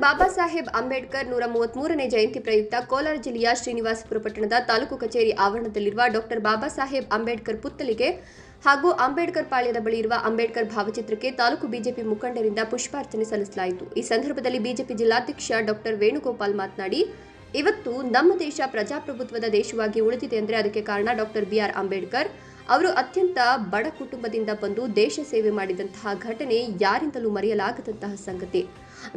ಬಾಬಾ ಸಾಹೇಬ್ ಅಂಬೇಡ್ಕರ್ 133ನೇ ಜಯಂತಿ ಪ್ರಯುಕ್ತ ಕೋಲಾರ ಜಿಲ್ಲೆಯ ಶ್ರೀನಿವಾಸಪುರ ಪಟ್ಟಣದ ತಾಲೂಕು ಕಚೇರಿ ಆವರಣದಲ್ಲಿರುವ ಡಾಕ್ಟರ್ ಬಾಬಾ ಸಾಹೇಬ್ ಅಂಬೇಡ್ಕರ್ ಪುತ್ಥಳಿಗೆ ಹಾಗೂ ಅಂಬೇಡ್ಕರ್ ಪಾಳ್ಯದ ಬಳಿ ಇರುವ ಅಂಬೇಡ್ಕರ್ ಭಾವಚಿತ್ರಕ್ಕೆ ತಾಲೂಕು ಬಿಜೆಪಿ ಮುಖಂಡರಿಂದ ಪುಷ್ಪಾರ್ಚನೆ ಸಲ್ಲಿಸಲಾಯಿತು. ಈ ಸಂದರ್ಭದಲ್ಲಿ ಬಿಜೆಪಿ ಜಿಲ್ಲಾಧ್ಯಕ್ಷ ಡಾಕ್ಟರ್ ವೇಣುಗೋಪಾಲ್ ಮಾತನಾಡಿ, ಇವತ್ತು ನಮ್ಮ ದೇಶ ಪ್ರಜಾಪ್ರಭುತ್ವದ ದೇಶವಾಗಿ ಉಳಿದಿದೆ ಅಂದರೆ ಅದಕ್ಕೆ ಕಾರಣ ಡಾಕ್ಟರ್ ಬಿ.ಆರ್. ಅಂಬೇಡ್ಕರ್. ಅವರು ಅತ್ಯಂತ ಬಡ ಕುಟುಂಬದಿಂದ ಬಂದು ದೇಶ ಸೇವೆ ಮಾಡಿದಂತಹ ಘಟನೆ ಯಾರಿಂದಲೂ ಮರೆಯಲಾಗದಂತಹ ಸಂಗತಿ.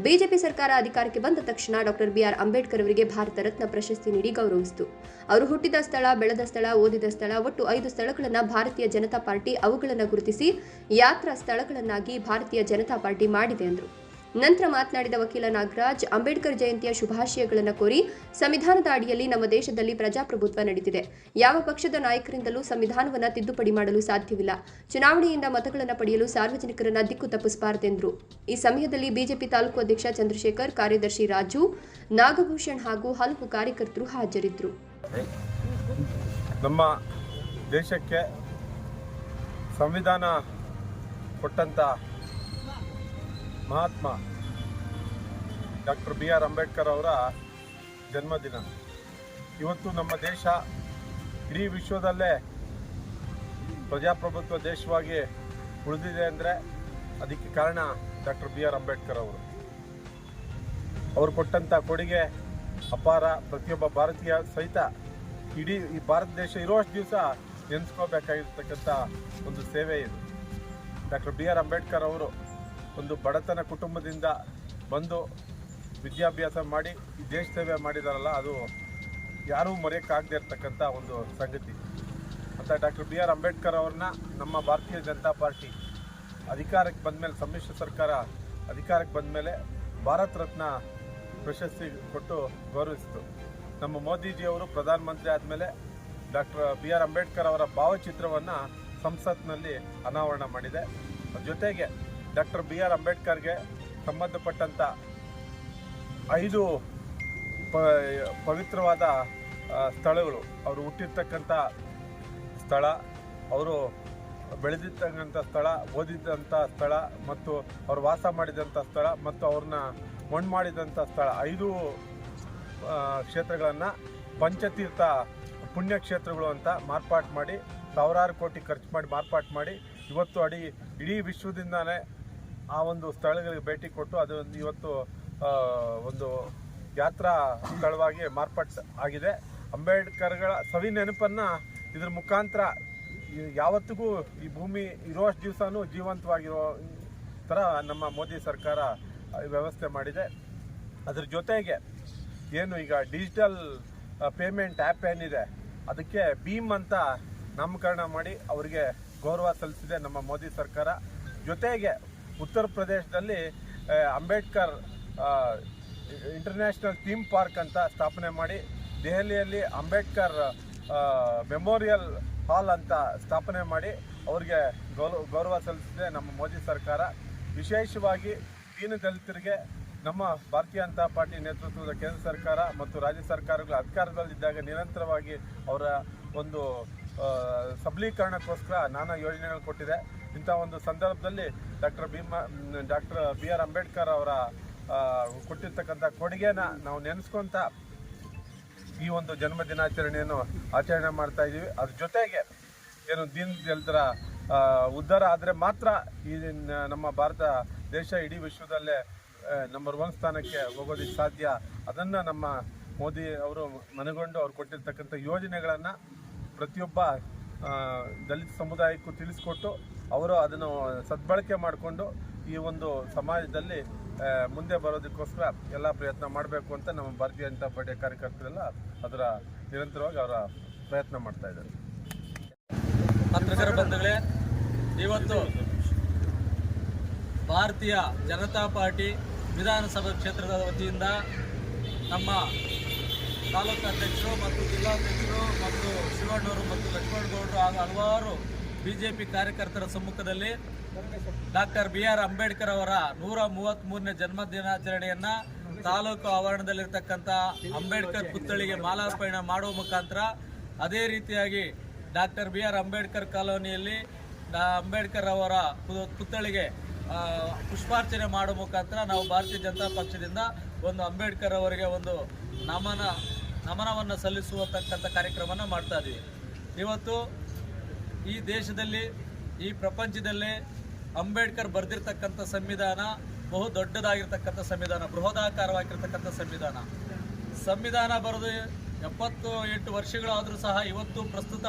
ಬಿಜೆಪಿ ಸರ್ಕಾರ ಅಧಿಕಾರಕ್ಕೆ ಬಂದ ತಕ್ಷಣ ಡಾಕ್ಟರ್ ಬಿ.ಆರ್. ಅಂಬೇಡ್ಕರ್ ಅವರಿಗೆ ಭಾರತ ರತ್ನ ಪ್ರಶಸ್ತಿ ನೀಡಿ ಗೌರವಿಸಿತು. ಅವರು ಹುಟ್ಟಿದ ಸ್ಥಳ, ಬೆಳೆದ ಸ್ಥಳ, ಓದಿದ ಸ್ಥಳ, ಒಟ್ಟು 5 ಸ್ಥಳಗಳನ್ನು ಭಾರತೀಯ ಜನತಾ ಪಾರ್ಟಿ ಅವುಗಳನ್ನು ಗುರುತಿಸಿ ಯಾತ್ರಾ ಸ್ಥಳಗಳನ್ನಾಗಿ ಭಾರತೀಯ ಜನತಾ ಪಾರ್ಟಿ ಮಾಡಿದೆ ಎಂದರು. ನಂತರ ಮಾತನಾಡಿದ ವಕೀಲ ನಾಗರಾಜ್, ಅಂಬೇಡ್ಕರ್ ಜಯಂತಿಯ ಶುಭಾಶಯಗಳನ್ನು ಕೋರಿ ಸಂವಿಧಾನದ ಅಡಿಯಲ್ಲಿ ನಮ್ಮ ದೇಶದಲ್ಲಿ ಪ್ರಜಾಪ್ರಭುತ್ವ ನಡೆದಿದೆ. ಯಾವ ಪಕ್ಷದ ನಾಯಕರಿಂದಲೂ ಸಂವಿಧಾನವನ್ನು ತಿದ್ದುಪಡಿ ಮಾಡಲು ಸಾಧ್ಯವಿಲ್ಲ. ಚುನಾವಣೆಯಿಂದ ಮತಗಳನ್ನು ಪಡೆಯಲು ಸಾರ್ವಜನಿಕರನ್ನ ದಿಕ್ಕು ತಪ್ಪಿಸಬಾರದೆಂದರು. ಈ ಸಮಯದಲ್ಲಿ ಬಿಜೆಪಿ ತಾಲೂಕು ಅಧ್ಯಕ್ಷ ಚಂದ್ರಶೇಖರ್, ಕಾರ್ಯದರ್ಶಿ ರಾಜು, ನಾಗಭೂಷಣ್ ಹಾಗೂ ಹಲವು ಕಾರ್ಯಕರ್ತರು ಹಾಜರಿದ್ದರು. ನಮ್ಮ ದೇಶಕ್ಕೆ ಸಂವಿಧಾನ ಕೊಟ್ಟಂತ ಮಹಾತ್ಮ ಡಾಕ್ಟರ್ ಬಿ.ಆರ್. ಅಂಬೇಡ್ಕರ್ ಅವರ ಜನ್ಮದಿನ. ಇವತ್ತು ನಮ್ಮ ದೇಶ ಇಡೀ ವಿಶ್ವದಲ್ಲೇ ಪ್ರಜಾಪ್ರಭುತ್ವ ದೇಶವಾಗಿ ಉಳಿದಿದೆ ಅಂದರೆ ಅದಕ್ಕೆ ಕಾರಣ ಡಾಕ್ಟರ್ ಬಿ.ಆರ್. ಅಂಬೇಡ್ಕರ್ ಅವರು ಕೊಟ್ಟಂಥ ಕೊಡುಗೆ ಅಪಾರ. ಪ್ರತಿಯೊಬ್ಬ ಭಾರತೀಯ ಸಹಿತ ಇಡೀ ಈ ಭಾರತ ದೇಶ ಇರುವಷ್ಟು ದಿವಸ ನೆನೆಸ್ಕೋಬೇಕಾಗಿರ್ತಕ್ಕಂಥ ಒಂದು ಸೇವೆ ಇದು. Doctor B R. ಅಂಬೇಡ್ಕರ್ ಅವರು ಒಂದು ಬಡತನ ಕುಟುಂಬದಿಂದ ಬಂದು ವಿದ್ಯಾಭ್ಯಾಸ ಮಾಡಿ ಈ ದೇಶ ಸೇವೆ ಮಾಡಿದಾರಲ್ಲ, ಅದು ಯಾರೂ ಮರೆಯೋಕ್ಕಾಗದೇ ಇರ್ತಕ್ಕಂಥ ಒಂದು ಸಂಗತಿ. ಅಂತ ಡಾಕ್ಟರ್ ಬಿ.ಆರ್. ಅಂಬೇಡ್ಕರ್ ಅವ್ರನ್ನ ನಮ್ಮ ಭಾರತೀಯ ಜನತಾ ಪಾರ್ಟಿ ಅಧಿಕಾರಕ್ಕೆ ಬಂದಮೇಲೆ, ಸಮ್ಮಿಶ್ರ ಸರ್ಕಾರ ಅಧಿಕಾರಕ್ಕೆ ಬಂದಮೇಲೆ ಭಾರತ ರತ್ನ ಪ್ರಶಸ್ತಿ ಕೊಟ್ಟು ಗೌರವಿಸಿತು. ನಮ್ಮ ಮೋದಿಜಿಯವರು ಪ್ರಧಾನಮಂತ್ರಿ ಆದಮೇಲೆ ಡಾಕ್ಟರ್ ಬಿ.ಆರ್. ಅಂಬೇಡ್ಕರ್ ಅವರ ಭಾವಚಿತ್ರವನ್ನು ಸಂಸತ್ನಲ್ಲಿ ಅನಾವರಣ ಮಾಡಿದೆ. ಜೊತೆಗೆ ಡಾಕ್ಟರ್ ಬಿ.ಆರ್. ಅಂಬೇಡ್ಕರ್ಗೆ ಸಂಬಂಧಪಟ್ಟಂಥ 5 ಪವಿತ್ರವಾದ ಸ್ಥಳಗಳು, ಅವರು ಹುಟ್ಟಿರ್ತಕ್ಕಂಥ ಸ್ಥಳ, ಅವರು ಬೆಳೆದಿರ್ತಕ್ಕಂಥ ಸ್ಥಳ, ಓದಿದಂಥ ಸ್ಥಳ ಮತ್ತು ಅವರು ವಾಸ ಮಾಡಿದಂಥ ಸ್ಥಳ ಮತ್ತು ಅವ್ರನ್ನ ಮಣ್ಣು ಮಾಡಿದಂಥ ಸ್ಥಳ, 5 ಕ್ಷೇತ್ರಗಳನ್ನು ಪಂಚತೀರ್ಥ ಪುಣ್ಯಕ್ಷೇತ್ರಗಳು ಅಂತ ಮಾರ್ಪಾಟು ಮಾಡಿ, ಸಾವಿರಾರು ಕೋಟಿ ಖರ್ಚು ಮಾಡಿ ಮಾರ್ಪಾಟು ಮಾಡಿ ಇವತ್ತು ಇಡೀ ವಿಶ್ವದಿಂದಾನೇ ಆ ಒಂದು ಸ್ಥಳಗಳಿಗೆ ಭೇಟಿ ಕೊಟ್ಟು ಅದು ಇವತ್ತು ಒಂದು ಯಾತ್ರಾ ಸ್ಥಳವಾಗಿ ಮಾರ್ಪಾಟು ಆಗಿದೆ. ಅಂಬೇಡ್ಕರ್ಗಳ ಸವಿ ನೆನಪನ್ನು ಇದ್ರ ಮುಖಾಂತರ ಯಾವತ್ತಿಗೂ ಈ ಭೂಮಿ ಇರುವಷ್ಟು ದಿವಸನೂ ಜೀವಂತವಾಗಿರೋ ಥರ ನಮ್ಮ ಮೋದಿ ಸರ್ಕಾರ ವ್ಯವಸ್ಥೆ ಮಾಡಿದೆ. ಅದ್ರ ಜೊತೆಗೆ ಏನು ಈಗ ಡಿಜಿಟಲ್ ಪೇಮೆಂಟ್ ಆ್ಯಪ್ ಏನಿದೆ ಅದಕ್ಕೆ ಭೀಮ್ ಅಂತ ನಾಮಕರಣ ಮಾಡಿ ಅವರಿಗೆ ಗೌರವ ಸಲ್ಲಿಸಿದೆ ನಮ್ಮ ಮೋದಿ ಸರ್ಕಾರ. ಜೊತೆಗೆ ಉತ್ತರ ಪ್ರದೇಶದಲ್ಲಿ ಅಂಬೇಡ್ಕರ್ ಇಂಟರ್ನ್ಯಾಷನಲ್ ಥೀಮ್ ಪಾರ್ಕ್ ಅಂತ ಸ್ಥಾಪನೆ ಮಾಡಿ, ದೆಹಲಿಯಲ್ಲಿ ಅಂಬೇಡ್ಕರ್ ಮೆಮೋರಿಯಲ್ ಹಾಲ್ ಅಂತ ಸ್ಥಾಪನೆ ಮಾಡಿ ಅವರಿಗೆ ಗೌರವ ಸಲ್ಲಿಸಿದೆ ನಮ್ಮ ಮೋದಿ ಸರ್ಕಾರ. ವಿಶೇಷವಾಗಿ ದೀನದಲಿತರಿಗೆ ನಮ್ಮ ಭಾರತೀಯ ಜನತಾ ಪಾರ್ಟಿ ನೇತೃತ್ವದ ಕೇಂದ್ರ ಸರ್ಕಾರ ಮತ್ತು ರಾಜ್ಯ ಸರ್ಕಾರಗಳು ಅಧಿಕಾರದಲ್ಲಿದ್ದಾಗ ನಿರಂತರವಾಗಿ ಅವರ ಒಂದು ಸಬಲೀಕರಣಕ್ಕೋಸ್ಕರ ನಾನಾ ಯೋಜನೆಗಳು ಕೊಟ್ಟಿದೆ. ಇಂಥ ಒಂದು ಸಂದರ್ಭದಲ್ಲಿ ಡಾಕ್ಟರ್ ಬಿ.ಆರ್. ಅಂಬೇಡ್ಕರ್ ಅವರ ಕೊಟ್ಟಿರ್ತಕ್ಕಂಥ ಕೊಡುಗೆನ ನಾವು ನೆನೆಸ್ಕೊಂತ ಈ ಒಂದು ಜನ್ಮ ದಿನಾಚರಣೆಯನ್ನು ಆಚರಣೆ ಮಾಡ್ತಾ ಇದ್ದೀವಿ. ಅದ್ರ ಜೊತೆಗೆ ಏನು ದೀನದಲಿತರ ಉದ್ಧಾರ ಆದರೆ ಮಾತ್ರ ಈ ನಮ್ಮ ಭಾರತ ದೇಶ ಇಡೀ ವಿಶ್ವದಲ್ಲೇ ನಂಬರ್ 1 ಸ್ಥಾನಕ್ಕೆ ಹೋಗೋದಕ್ಕೆ ಸಾಧ್ಯ. ಅದನ್ನು ನಮ್ಮ ಮೋದಿ ಅವರು ಮನಗೊಂಡು ಅವ್ರು ಕೊಟ್ಟಿರ್ತಕ್ಕಂಥ ಯೋಜನೆಗಳನ್ನು ಪ್ರತಿಯೊಬ್ಬ ದಲಿತ ಸಮುದಾಯಕ್ಕೂ ತಿಳಿಸ್ಕೊಟ್ಟು ಅವರು ಅದನ್ನು ಸದ್ಬಳಕೆ ಮಾಡಿಕೊಂಡು ಈ ಒಂದು ಸಮಾಜದಲ್ಲಿ ಮುಂದೆ ಬರೋದಕ್ಕೋಸ್ಕರ ಎಲ್ಲ ಪ್ರಯತ್ನ ಮಾಡಬೇಕು ಅಂತ ನಮ್ಮ ಭಾರತೀಯ ಜನತಾ ಪಾರ್ಟಿಯ ಕಾರ್ಯಕರ್ತರೆಲ್ಲ ಅದರ ನಿರಂತರವಾಗಿ ಅವರ ಪ್ರಯತ್ನ ಮಾಡ್ತಾ ಇದ್ದಾರೆ. ಪತ್ರಕರ್ತರ ಬಂಧುಗಳೇ, ಇವತ್ತು ಭಾರತೀಯ ಜನತಾ ಪಾರ್ಟಿ ವಿಧಾನಸಭಾ ಕ್ಷೇತ್ರದ ವತಿಯಿಂದ ನಮ್ಮ ತಾಲೂಕು ಅಧ್ಯಕ್ಷರು ಮತ್ತು ಜಿಲ್ಲಾಧ್ಯಕ್ಷರು ಮತ್ತು ಶಿವಣ್ಣವರು ಮತ್ತು ಲಕ್ಷ್ಮಣಗೌಡರು ಹಾಗೂ ಹಲವಾರು ಬಿಜೆಪಿ ಕಾರ್ಯಕರ್ತರ ಸಮ್ಮುಖದಲ್ಲಿ ಡಾಕ್ಟರ್ ಬಿ.ಆರ್. ಅಂಬೇಡ್ಕರ್ ಅವರ 133ನೇ ಜನ್ಮ ದಿನಾಚರಣೆಯನ್ನು ತಾಲೂಕು ಆವರಣದಲ್ಲಿರ್ತಕ್ಕಂಥ ಅಂಬೇಡ್ಕರ್ ಪುತ್ಥಳಿಗೆ ಮಾಲಾರ್ಪಣೆ ಮಾಡುವ ಮುಖಾಂತರ, ಅದೇ ರೀತಿಯಾಗಿ ಡಾಕ್ಟರ್ ಬಿ.ಆರ್. ಅಂಬೇಡ್ಕರ್ ಕಾಲೋನಿಯಲ್ಲಿ ಅಂಬೇಡ್ಕರ್ ಅವರ ಪುತ್ಥಳಿಗೆ ಪುಷ್ಪಾರ್ಚನೆ ಮಾಡುವ ಮುಖಾಂತರ ನಾವು ಭಾರತೀಯ ಜನತಾ ಪಕ್ಷದಿಂದ ಒಂದು ಅಂಬೇಡ್ಕರ್ ಅವರಿಗೆ ಒಂದು ನಮನವನ್ನು ಸಲ್ಲಿಸುವತಕ್ಕಂಥ ಕಾರ್ಯಕ್ರಮನ ಮಾಡ್ತಾ ಇದ್ದೀವಿ. ಇವತ್ತು ಈ ದೇಶದಲ್ಲಿ, ಈ ಪ್ರಪಂಚದಲ್ಲೇ ಅಂಬೇಡ್ಕರ್ ಬರೆದಿರ್ತಕ್ಕಂಥ ಸಂವಿಧಾನ ಬಹು ದೊಡ್ಡದಾಗಿರ್ತಕ್ಕಂಥ ಸಂವಿಧಾನ, ಬೃಹದಾಕಾರವಾಗಿರ್ತಕ್ಕಂಥ ಸಂವಿಧಾನ ಬರೆದು 78 ವರ್ಷಗಳಾದರೂ ಸಹ ಇವತ್ತು ಪ್ರಸ್ತುತ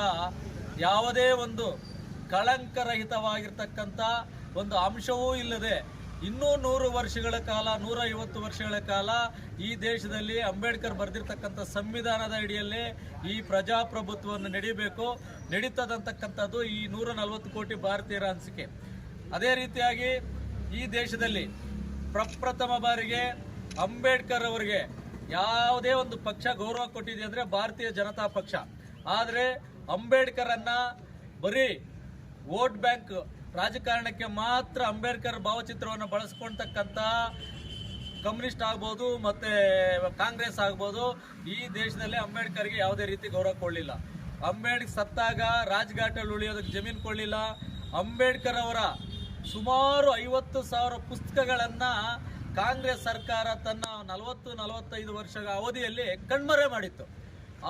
ಯಾವುದೇ ಒಂದು ಕಳಂಕರಹಿತವಾಗಿರ್ತಕ್ಕಂಥ ಒಂದು ಅಂಶವೂ ಇಲ್ಲದೆ ಇನ್ನೂ 100 ವರ್ಷಗಳ ಕಾಲ, 150 ವರ್ಷಗಳ ಕಾಲ ಈ ದೇಶದಲ್ಲಿ ಅಂಬೇಡ್ಕರ್ ಬರೆದಿರ್ತಕ್ಕಂಥ ಸಂವಿಧಾನದ ಅಡಿಯಲ್ಲೇ ಈ ಪ್ರಜಾಪ್ರಭುತ್ವವನ್ನು ನಡೀತದಂತಕ್ಕಂಥದ್ದು ಈ 140 ಕೋಟಿ ಭಾರತೀಯರ ಅನಿಸಿಕೆ. ಅದೇ ರೀತಿಯಾಗಿ ಈ ದೇಶದಲ್ಲಿ ಪ್ರಪ್ರಥಮ ಬಾರಿಗೆ ಅಂಬೇಡ್ಕರ್ ಅವರಿಗೆ ಯಾವುದೇ ಒಂದು ಪಕ್ಷ ಗೌರವ ಕೊಟ್ಟಿದೆ ಅಂದರೆ ಭಾರತೀಯ ಜನತಾ ಪಕ್ಷ. ಆದರೆ ಅಂಬೇಡ್ಕರ್ ಅನ್ನ ಬರೀ ವೋಟ್ ಬ್ಯಾಂಕ್ ರಾಜಕಾರಣಕ್ಕೆ ಮಾತ್ರ ಅಂಬೇಡ್ಕರ್ ಭಾವಚಿತ್ರವನ್ನು ಬಳಸ್ಕೊಳ್ತಕ್ಕಂಥ ಕಮ್ಯುನಿಸ್ಟ್ ಆಗ್ಬೋದು ಮತ್ತೆ ಕಾಂಗ್ರೆಸ್ ಆಗ್ಬೋದು, ಈ ದೇಶದಲ್ಲಿ ಅಂಬೇಡ್ಕರ್ಗೆ ಯಾವುದೇ ರೀತಿ ಗೌರವ ಕೊಡಲಿಲ್ಲ. ಅಂಬೇಡ್ಕರ್ ಸತ್ತಾಗ ರಾಜ್ಘಾಟಲ್ಲಿ ಉಳಿಯೋದಕ್ಕೆ ಜಮೀನು ಕೊಡಲಿಲ್ಲ. ಅಂಬೇಡ್ಕರ್ ಅವರ ಸುಮಾರು 50,000 ಪುಸ್ತಕಗಳನ್ನು ಕಾಂಗ್ರೆಸ್ ಸರ್ಕಾರ ತನ್ನ 40-45 ವರ್ಷಗಳ ಅವಧಿಯಲ್ಲಿ ಕಣ್ಮರೆ ಮಾಡಿತ್ತು.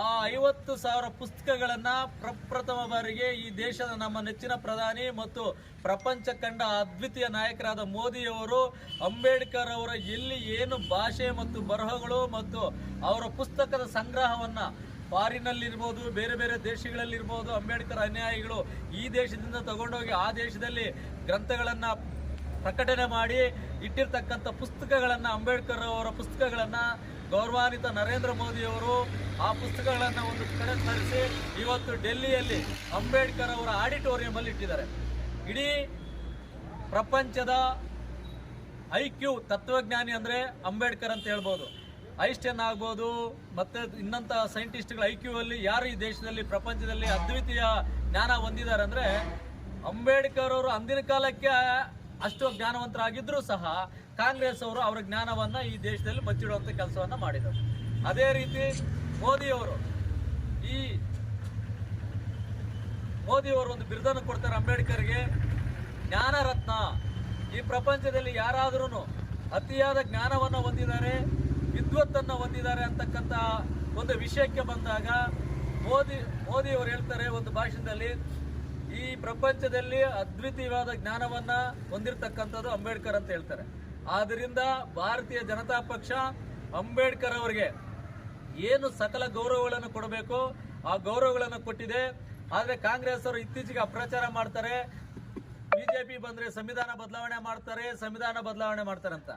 ಆ 50,000 ಪುಸ್ತಕಗಳನ್ನು ಪ್ರಪ್ರಥಮ ಬಾರಿಗೆ ಈ ದೇಶದ ನಮ್ಮ ನೆಚ್ಚಿನ ಪ್ರಧಾನಿ ಮತ್ತು ಪ್ರಪಂಚ ಕಂಡ ಅದ್ವಿತೀಯ ನಾಯಕರಾದ ಮೋದಿಯವರು ಅಂಬೇಡ್ಕರ್ ಅವರ ಎಲ್ಲಿ ಏನು ಭಾಷೆ ಮತ್ತು ಬರಹಗಳು ಮತ್ತು ಅವರ ಪುಸ್ತಕದ ಸಂಗ್ರಹವನ್ನು ಫಾರಿನಲ್ಲಿರ್ಬೋದು, ಬೇರೆ ಬೇರೆ ದೇಶಗಳಲ್ಲಿರ್ಬೋದು, ಅಂಬೇಡ್ಕರ್ ಅನುಯಾಯಿಗಳು ಈ ದೇಶದಿಂದ ತಗೊಂಡೋಗಿ ಆ ದೇಶದಲ್ಲಿ ಗ್ರಂಥಗಳನ್ನು ಪ್ರಕಟಣೆ ಮಾಡಿ ಇಟ್ಟಿರ್ತಕ್ಕಂಥ ಪುಸ್ತಕಗಳನ್ನು, ಅಂಬೇಡ್ಕರ್ ಅವರ ಪುಸ್ತಕಗಳನ್ನು ಗೌರವಾನ್ವಿತ ನರೇಂದ್ರ ಮೋದಿಯವರು ಆ ಪುಸ್ತಕಗಳನ್ನು ಒಂದು ಕಡೆ ತರಿಸಿ ಇವತ್ತು ಡೆಲ್ಲಿಯಲ್ಲಿ ಅಂಬೇಡ್ಕರ್ ಅವರ ಆಡಿಟೋರಿಯಂ ಅಲ್ಲಿ ಇಟ್ಟಿದ್ದಾರೆ. ಇಡೀ ಪ್ರಪಂಚದ IQ ತತ್ವಜ್ಞಾನಿ ಅಂದರೆ ಅಂಬೇಡ್ಕರ್ ಅಂತ ಹೇಳ್ಬೋದು. ಐನ್ಸ್ಟೈನ್ ಆಗ್ಬೋದು ಮತ್ತೆ ಇನ್ನಂಥ ಸೈಂಟಿಸ್ಟ್ಗಳ IQ ಅಲ್ಲಿ ಯಾರು ಈ ದೇಶದಲ್ಲಿ ಪ್ರಪಂಚದಲ್ಲಿ ಅದ್ವಿತೀಯ ಜ್ಞಾನ ಹೊಂದಿದ್ದಾರೆ ಅಂದರೆ ಅಂಬೇಡ್ಕರ್ ಅವರು ಅಂದಿನ ಕಾಲಕ್ಕೆ ಅಷ್ಟು ಜ್ಞಾನವಂತರಾಗಿದ್ರೂ ಸಹ ಕಾಂಗ್ರೆಸ್ ಅವರು ಅವರ ಜ್ಞಾನವನ್ನ ಈ ದೇಶದಲ್ಲಿ ಬಚ್ಚಿಡುವಂತ ಕೆಲಸವನ್ನ ಮಾಡಿದರು. ಅದೇ ರೀತಿ ಮೋದಿಯವರು ಒಂದು ಬಿರುದನ್ನು ಕೊಡ್ತಾರೆ ಅಂಬೇಡ್ಕರ್ಗೆ, ಜ್ಞಾನ ರತ್ನ. ಈ ಪ್ರಪಂಚದಲ್ಲಿ ಯಾರಾದ್ರೂ ಅತಿಯಾದ ಜ್ಞಾನವನ್ನು ಹೊಂದಿದ್ದಾರೆ, ವಿದ್ವತ್ತನ್ನು ಹೊಂದಿದ್ದಾರೆ ಅಂತಕ್ಕಂಥ ಒಂದು ವಿಷಯಕ್ಕೆ ಬಂದಾಗ ಮೋದಿಯವರು ಹೇಳ್ತಾರೆ ಒಂದು ಭಾಷಣದಲ್ಲಿ, ಈ ಪ್ರಪಂಚದಲ್ಲಿ ಅದ್ವಿತೀಯವಾದ ಜ್ಞಾನವನ್ನ ಹೊಂದಿರತಕ್ಕಂಥದ್ದು ಅಂಬೇಡ್ಕರ್ ಅಂತ ಹೇಳ್ತಾರೆ. ಆದ್ದರಿಂದ ಭಾರತೀಯ ಜನತಾ ಪಕ್ಷ ಅಂಬೇಡ್ಕರ್ ಅವರಿಗೆ ಏನು ಸಕಲ ಗೌರವಗಳನ್ನು ಕೊಡಬೇಕು ಆ ಗೌರವಗಳನ್ನು ಕೊಟ್ಟಿದೆ. ಆದರೆ ಕಾಂಗ್ರೆಸ್ ಅವರು ಇತ್ತೀಚೆಗೆ ಅಪ್ರಚಾರ ಮಾಡ್ತಾರೆ, ಬಿಜೆಪಿ ಬಂದ್ರೆ ಸಂವಿಧಾನ ಬದಲಾವಣೆ ಮಾಡ್ತಾರೆ ಅಂತ.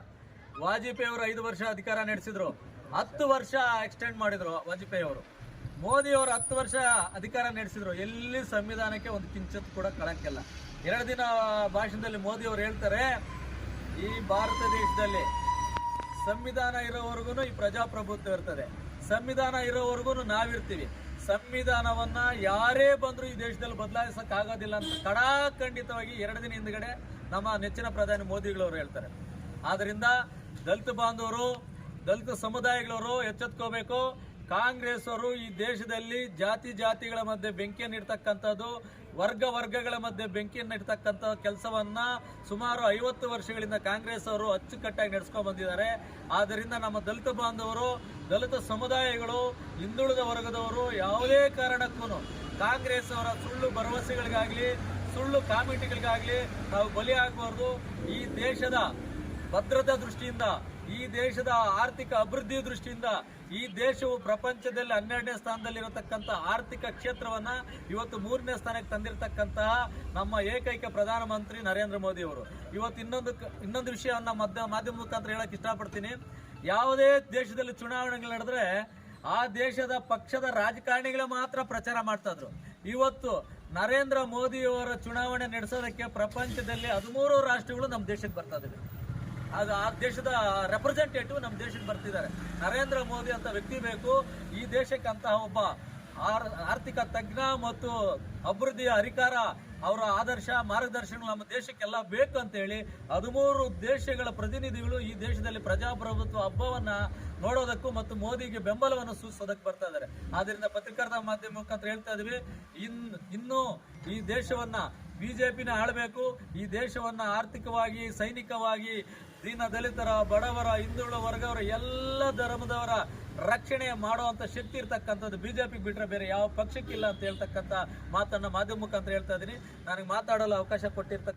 ವಾಜಪೇಯಿ ಅವರು 5 ವರ್ಷ ಅಧಿಕಾರ ನಡೆಸಿದ್ರು, 10 ವರ್ಷ ಎಕ್ಸ್ಟೆಂಡ್ ಮಾಡಿದ್ರು ವಾಜಪೇಯಿ ಅವರು. ಮೋದಿ ಅವರು 10 ವರ್ಷ ಅಧಿಕಾರ ನಡೆಸಿದ್ರು, ಎಲ್ಲಿ ಸಂವಿಧಾನಕ್ಕೆ ಒಂದು ಕಿಂಚಿತ್ ಕೂಡ ಕಳಂಕಿಲ್ಲ. 2 ದಿನ ಭಾಷಣದಲ್ಲಿ ಮೋದಿ ಅವರು ಹೇಳ್ತಾರೆ, ಈ ಭಾರತ ದೇಶದಲ್ಲಿ ಸಂವಿಧಾನ ಇರೋವರೆಗೂ ಈ ಪ್ರಜಾಪ್ರಭುತ್ವ ಇರ್ತದೆ, ಸಂವಿಧಾನ ಇರೋವರೆಗೂ ನಾವಿರ್ತೀವಿ, ಸಂವಿಧಾನವನ್ನ ಯಾರೇ ಬಂದರೂ ಈ ದೇಶದಲ್ಲಿ ಬದಲಾಯಿಸಕ್ಕಾಗೋದಿಲ್ಲ ಅಂತ ಖಡಾಖಂಡಿತವಾಗಿ 2 ದಿನ ಹಿಂದ್ಗಡೆ ನಮ್ಮ ನೆಚ್ಚಿನ ಪ್ರಧಾನಿ ಮೋದಿಗಳವರು ಹೇಳ್ತಾರೆ. ಆದ್ರಿಂದ ದಲಿತ ಬಾಂಧವರು, ದಲಿತ ಸಮುದಾಯಗಳವರು ಎಚ್ಚೆತ್ಕೋಬೇಕು. ಕಾಂಗ್ರೆಸ್ ಅವರು ಈ ದೇಶದಲ್ಲಿ ಜಾತಿಗಳ ಮಧ್ಯೆ ಬೆಂಕಿಯನ್ನು ಇಡ್ತಕ್ಕಂಥದ್ದು, ವರ್ಗಗಳ ಮಧ್ಯೆ ಬೆಂಕಿಯನ್ನು ಇಡ್ತಕ್ಕಂಥ ಕೆಲಸವನ್ನ ಸುಮಾರು 50 ವರ್ಷಗಳಿಂದ ಕಾಂಗ್ರೆಸ್ ಅವರು ಅಚ್ಚುಕಟ್ಟಾಗಿ ನಡೆಸ್ಕೊಂಡು ಬಂದಿದ್ದಾರೆ. ಆದ್ದರಿಂದ ನಮ್ಮ ದಲಿತ ಬಾಂಧವರು, ದಲಿತ ಸಮುದಾಯಗಳು, ಹಿಂದುಳಿದ ವರ್ಗದವರು ಯಾವುದೇ ಕಾರಣಕ್ಕೂ ಕಾಂಗ್ರೆಸ್ ಅವರ ಸುಳ್ಳು ಭರವಸೆಗಳಿಗಾಗಲಿ ಸುಳ್ಳು ಕಾಮೆಂಟ್ಗಳಿಗಾಗಲಿ ನಾವು ಬಲಿಯಾಗಬಾರ್ದು. ಈ ದೇಶದ ಭದ್ರತಾ ದೃಷ್ಟಿಯಿಂದ, ಈ ದೇಶದ ಆರ್ಥಿಕ ಅಭಿವೃದ್ಧಿ ದೃಷ್ಟಿಯಿಂದ ಈ ದೇಶವು ಪ್ರಪಂಚದಲ್ಲಿ 12ನೇ ಸ್ಥಾನದಲ್ಲಿರತಕ್ಕಂಥ ಆರ್ಥಿಕ ಕ್ಷೇತ್ರವನ್ನ ಇವತ್ತು 3ನೇ ಸ್ಥಾನಕ್ಕೆ ತಂದಿರತಕ್ಕಂತಹ ನಮ್ಮ ಏಕೈಕ ಪ್ರಧಾನಮಂತ್ರಿ ನರೇಂದ್ರ ಮೋದಿ ಅವರು. ಇವತ್ತು ಇನ್ನೊಂದು ವಿಷಯವನ್ನ ಮಾಧ್ಯಮ ಮುಖಾಂತರ ಹೇಳಕ್ ಇಷ್ಟಪಡ್ತೀನಿ. ಯಾವುದೇ ದೇಶದಲ್ಲಿ ಚುನಾವಣೆಗಳು ನಡೆದ್ರೆ ಆ ದೇಶದ ಪಕ್ಷದ ರಾಜಕಾರಣಿಗಳು ಮಾತ್ರ ಪ್ರಚಾರ ಮಾಡ್ತಾ ಇದ್ರು. ಇವತ್ತು ನರೇಂದ್ರ ಮೋದಿಯವರ ಚುನಾವಣೆ ನಡೆಸೋದಕ್ಕೆ ಪ್ರಪಂಚದಲ್ಲಿ 13 ರಾಷ್ಟ್ರಗಳು ನಮ್ಮ ದೇಶಕ್ಕೆ ಬರ್ತಾ ಇದ್ದಾರೆ. ಅದು ಆ ದೇಶದ ರೆಪ್ರೆಸೆಂಟೇಟಿವ್ ನಮ್ಮ ದೇಶಕ್ಕೆ ಬರ್ತಿದ್ದಾರೆ. ನರೇಂದ್ರ ಮೋದಿ ಅಂತ ವ್ಯಕ್ತಿ ಬೇಕು ಈ ದೇಶಕ್ಕೆ, ಅಂತಹ ಒಬ್ಬ ಆರ್ಥಿಕ ತಜ್ಞ ಮತ್ತು ಅಭಿವೃದ್ಧಿಯ ಅಧಿಕಾರ, ಅವರ ಆದರ್ಶ ಮಾರ್ಗದರ್ಶನ ನಮ್ಮ ದೇಶಕ್ಕೆಲ್ಲ ಬೇಕು ಅಂತ ಹೇಳಿ 13 ದೇಶಗಳ ಪ್ರತಿನಿಧಿಗಳು ಈ ದೇಶದಲ್ಲಿ ಪ್ರಜಾಪ್ರಭುತ್ವ ಹಬ್ಬವನ್ನ ನೋಡೋದಕ್ಕೂ ಮತ್ತು ಮೋದಿಗೆ ಬೆಂಬಲವನ್ನು ಸೂಚಿಸೋದಕ್ಕೆ ಬರ್ತಾ ಇದ್ದಾರೆ. ಆದ್ರಿಂದ ಪತ್ರಿಕಾ ಮಾಧ್ಯಮ ಮುಖಾಂತರ ಹೇಳ್ತಾ ಇದೀವಿ, ಇನ್ನು ಈ ದೇಶವನ್ನ ಬಿಜೆಪಿನ ಆಳಬೇಕು. ಈ ದೇಶವನ್ನ ಆರ್ಥಿಕವಾಗಿ, ಸೈನಿಕವಾಗಿ, ದೀನ ದಲಿತರ, ಬಡವರ, ಹಿಂದುಳಿದ ವರ್ಗವರ, ಎಲ್ಲ ಧರ್ಮದವರ ರಕ್ಷಣೆ ಮಾಡುವಂತ ಶಕ್ತಿ ಇರ್ತಕ್ಕಂಥದ್ದು ಬಿಜೆಪಿ ಬಿಟ್ರೆ ಬೇರೆ ಯಾವ ಪಕ್ಷಕ್ಕಿಲ್ಲ ಅಂತ ಹೇಳ್ತಕ್ಕಂಥ ಮಾತನ್ನ ಮಾಧ್ಯಮ ಮುಖಾಂತರ ಹೇಳ್ತಾ ಇದ್ದೀನಿ. ನನಗೆ ಮಾತಾಡಲು ಅವಕಾಶ ಕೊಟ್ಟಿರ್ತಕ್ಕ